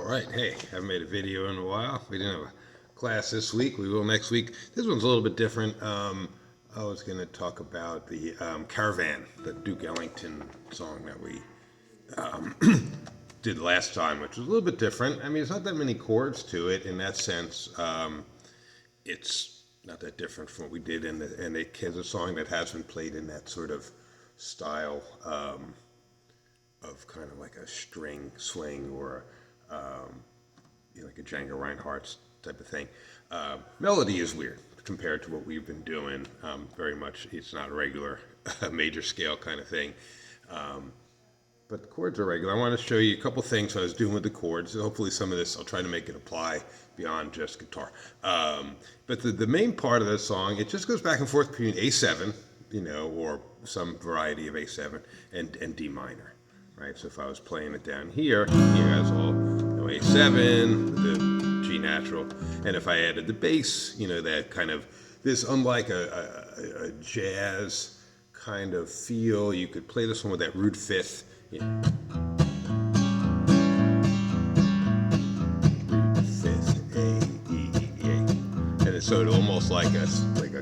Alright, hey, haven't made a video in a while. We didn't have a class this week. We will next week. This one's a little bit different. I was going to talk about the Caravan, the Duke Ellington song that we did last time, which was a little bit different. I mean, it's not that many chords to it in that sense. It's not that different from what we did and it's a song that has been played in that sort of style of kind of like a string swing or like a Django Reinhardt's type of thing. Melody is weird compared to what we've been doing. Very much, it's not a regular major scale kind of thing. But the chords are regular. I want to show you a couple things I was doing with the chords. Hopefully some of this, I'll try to make it apply beyond just guitar. But the main part of the song, it just goes back and forth between A7, or some variety of A7 and D minor, right? So if I was playing it down here, here has all A7, the G natural, and if I added the bass, that kind of, this unlike a jazz kind of feel, you could play this one with that root fifth. Root fifth, A, E, E, A, and it's sort of almost like a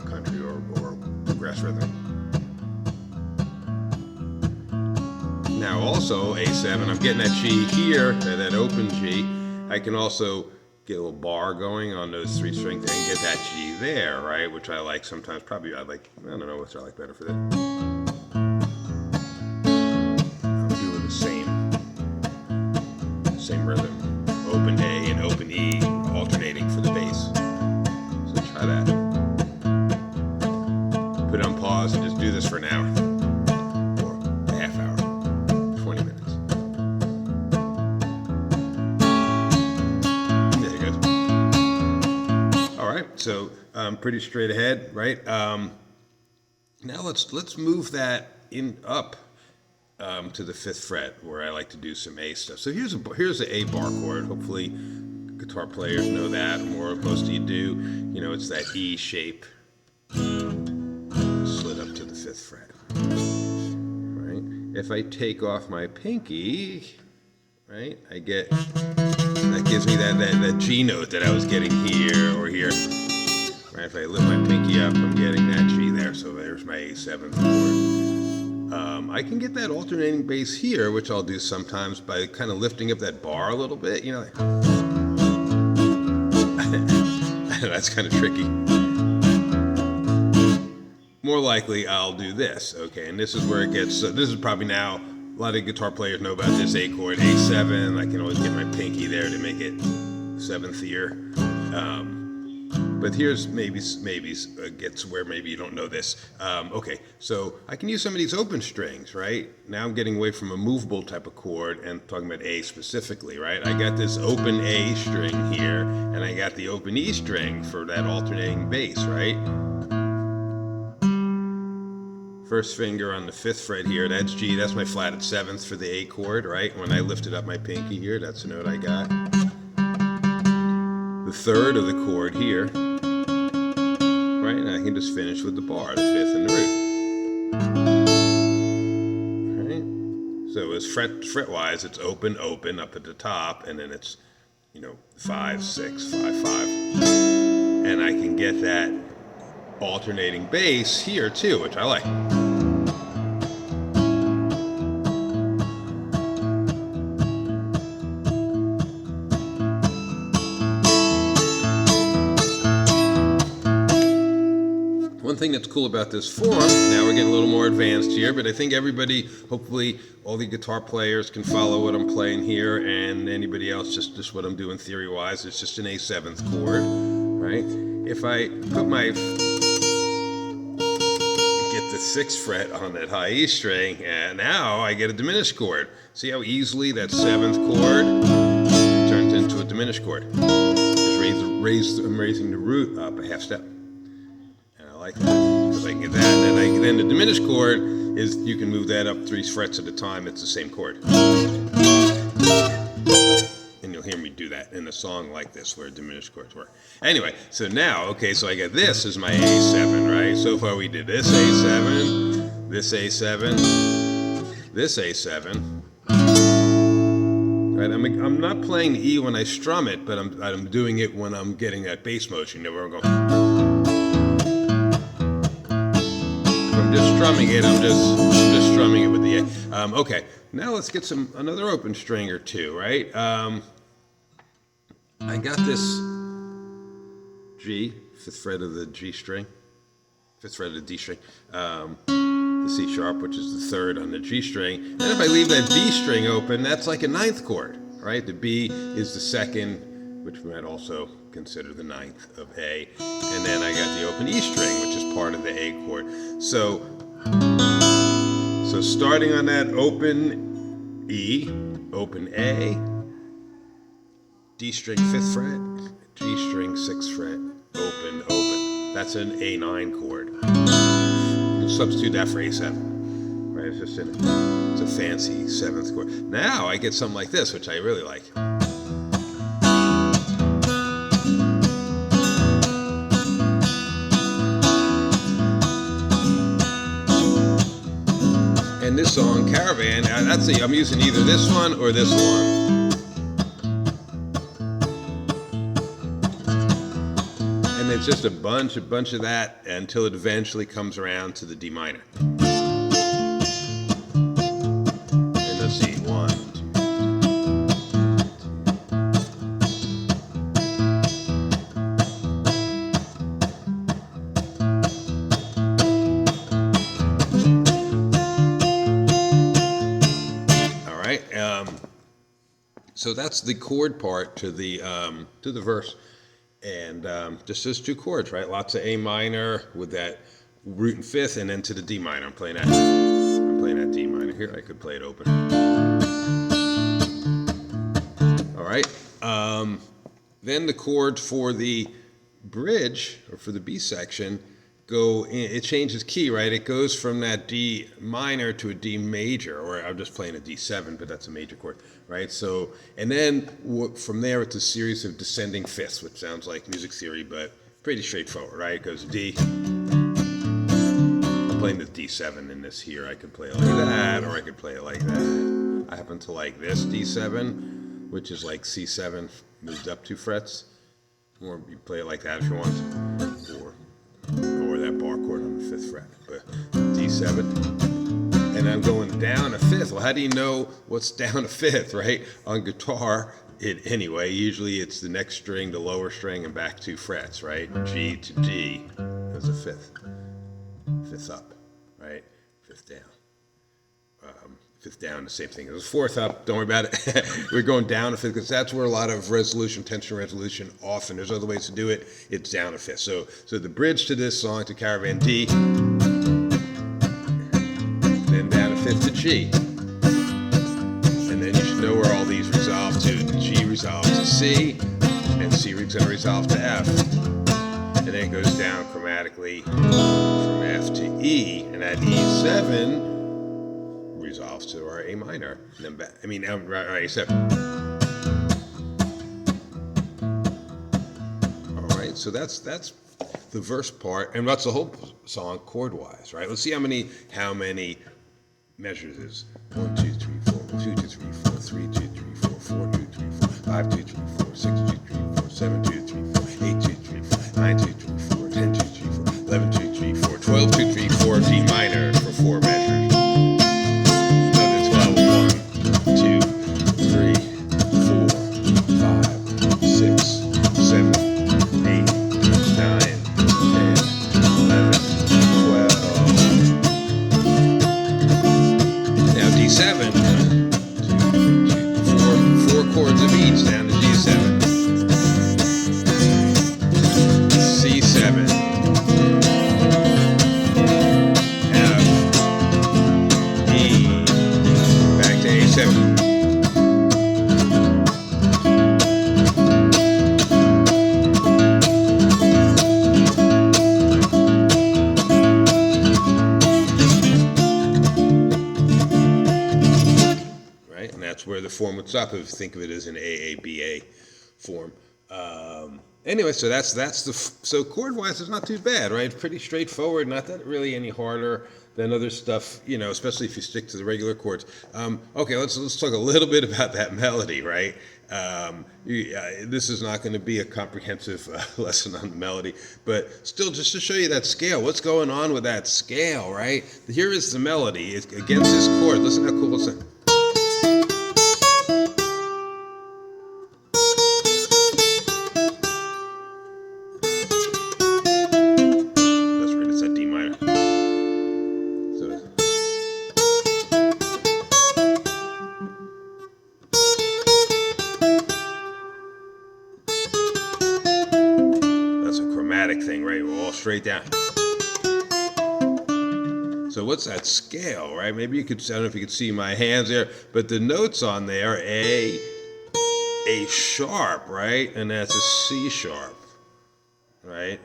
country or bluegrass rhythm. Now also A7, I'm getting that G here, that open G. I can also get a little bar going on those three strings and get that G there, right? Which I like sometimes. Probably I don't know which I like better for this. I'm doing the same rhythm. Open A and open E, alternating for the bass. So try that. Put it on pause and just do this for an hour. So pretty straight ahead, right? Now let's move that up to the 5th fret where I like to do some A stuff. So here's the A bar chord. Hopefully guitar players know that, or most of you do. It's that E shape slid up to the 5th fret, right? If I take off my pinky, right, that gives me that G note that I was getting here or here. Right, if I lift my pinky up, I'm getting that G there. So there's my A7th chord. I can get that alternating bass here, which I'll do sometimes by kind of lifting up that bar a little bit. That's kind of tricky. More likely, I'll do this. Okay, and this is where it gets. This is probably now a lot of guitar players know about this A chord, A7. I can always get my pinky there to make it 7th ear. But here's maybe gets where maybe you don't know this. Okay, so I can use some of these open strings, right? Now I'm getting away from a movable type of chord and talking about A specifically, right? I got this open A string here, and I got the open E string for that alternating bass, right? First finger on the 5th fret here, that's G, that's my flatted 7th for the A chord, right? When I lifted up my pinky here, that's the note I got. The 3rd of the chord here, right? And I can just finish with the bar, the 5th and the root. Right? So as fret-wise, it's open, open up at the top, and then it's, 5, 6, 5, 5. And I can get that alternating bass here too, which I like. One thing that's cool about this form, now we're getting a little more advanced here, but I think everybody, hopefully all the guitar players can follow what I'm playing here, and anybody else, just what I'm doing theory-wise, it's just an A7th chord, right? If I put get the 6th fret on that high E string, and now I get a diminished chord. See how easily that 7th chord turns into a diminished chord? Just I'm raising the root up a half step. Like that, because I can get that, and then the diminished chord is, you can move that up 3 frets at a time, it's the same chord. And you'll hear me do that in a song like this, where diminished chords work. Anyway, so now, okay, so I got this as my A7, right? So far we did this A7, this A7, this A7, Right, I'm not playing the E when I strum it, but I'm doing it when I'm getting that bass motion. You know, where I'm going. If I'm just strumming it, I'm just strumming it with the A. Okay, now let's get another open string or two. Right, I got this G, 5th fret of the G string, 5th fret of the D string. The C sharp, which is the 3rd on the G string. And if I leave that B string open, that's like a 9th chord, right? The B is the 2nd, which we might also consider the 9th of A. And then I got the open E string, which is part of the A chord. So starting on that open E, open A, D string 5th fret, G string 6th fret, open, open. That's an A9 chord. Substitute that for A7, right? It's a fancy 7th chord. Now I get something like this, which I really like. And this song, Caravan, I'm using either this one or this one. And it's just a bunch of that until it eventually comes around to the D minor. And let's see, 1, 2. All right. So that's the chord part to the verse. And just those 2 chords, right? Lots of A minor with that root and 5th, and then to the D minor. I'm playing that D minor here. I could play it open. All right. Then the chords for the bridge, or for the B section, it changes key, right? It goes from that D minor to a D major, or I'm just playing a D7, but that's a major chord, right? So, and then from there it's a series of descending 5ths, which sounds like music theory, but pretty straightforward, right? It goes D. I'm playing the D7 in this here. I could play it like that, or I could play it like that. I happen to like this D7, which is like C7 moved up 2 frets, or you play it like that if you want, or that bar chord on the 5th fret, but D7, and I'm going down a 5th. Well, how do you know what's down a 5th, right? On guitar, anyway, usually it's the next string, the lower string, and back 2 frets, right? G to D is a 5th. 5th up, right? 5th down. 5th down, the same thing. It was 4th up, don't worry about it. We're going down a 5th because that's where a lot of tension resolution often, there's other ways to do it, it's down a 5th. So the bridge to this song, to Caravan D, then down a 5th to G. And then you should know where all these resolve to. G resolves to C, and C is going to resolve to F. And then it goes down chromatically from F to E, and at E7, resolves to our A minor, and then back, A7. All right, so that's the verse part, and that's the whole song chord-wise, right? Let's see how many measures is 1, 2, 3, 4, 1, 2, 3, 4, 3, 2, 3, 4, 4, 2, 3, 4, 5, 2, 3, 4, 6, 2, 3, 4, 7, 2, 3, 4, 8, 2, 3, 4, 9, 2, 3, 4, 10, 2, 3, 4, 11, 2, 3, 4, 12, 2, 3, 4, D minor for 4 measures. Chords of each down to G7, C7, F, E, back to A7. Right, and that's where the form would stop if you think of it as an AABA form. Anyway, so that's so chord-wise, it's not too bad, right? It's pretty straightforward, not that really any harder than other stuff, especially if you stick to the regular chords. Okay, let's talk a little bit about that melody, right? This is not going to be a comprehensive lesson on the melody, but still, just to show you that scale, what's going on with that scale, right? Here is the melody. It's against this chord. Listen how cool it's. That's right. It's that D minor. So. That's a chromatic thing, right? We're all straight down. So what's that scale, right? Maybe I don't know if you could see my hands there, but the notes on there, A sharp, right? And that's a C sharp, right?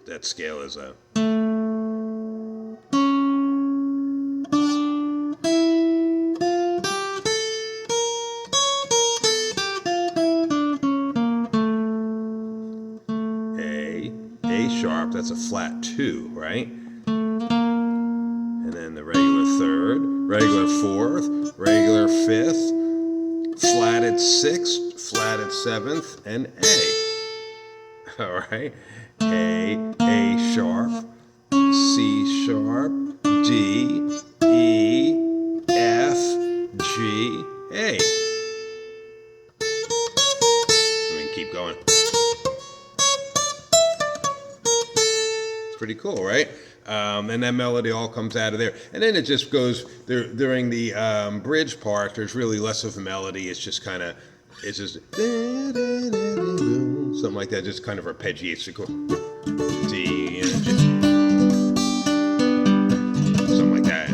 That scale is a. A sharp, that's a flat 2, right? And then the regular 3rd, regular 4th, regular 5th, flatted 6th, flatted 7th, and A. All right? A sharp, C sharp, D, E, F, G, A. Let me keep going. Pretty cool, right? And that melody all comes out of there. And then it just goes there during the bridge part. There's really less of a melody. It's just kind of, it's just something like that. Just kind of arpeggiates the chord. D, something like that.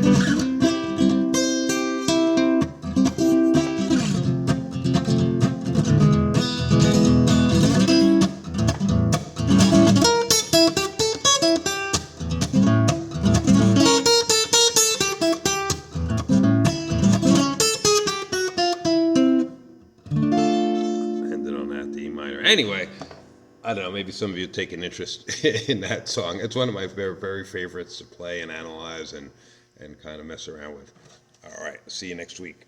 Anyway, I don't know, maybe some of you take an interest in that song. It's one of my very, very favorites to play and analyze and kind of mess around with. All right, see you next week.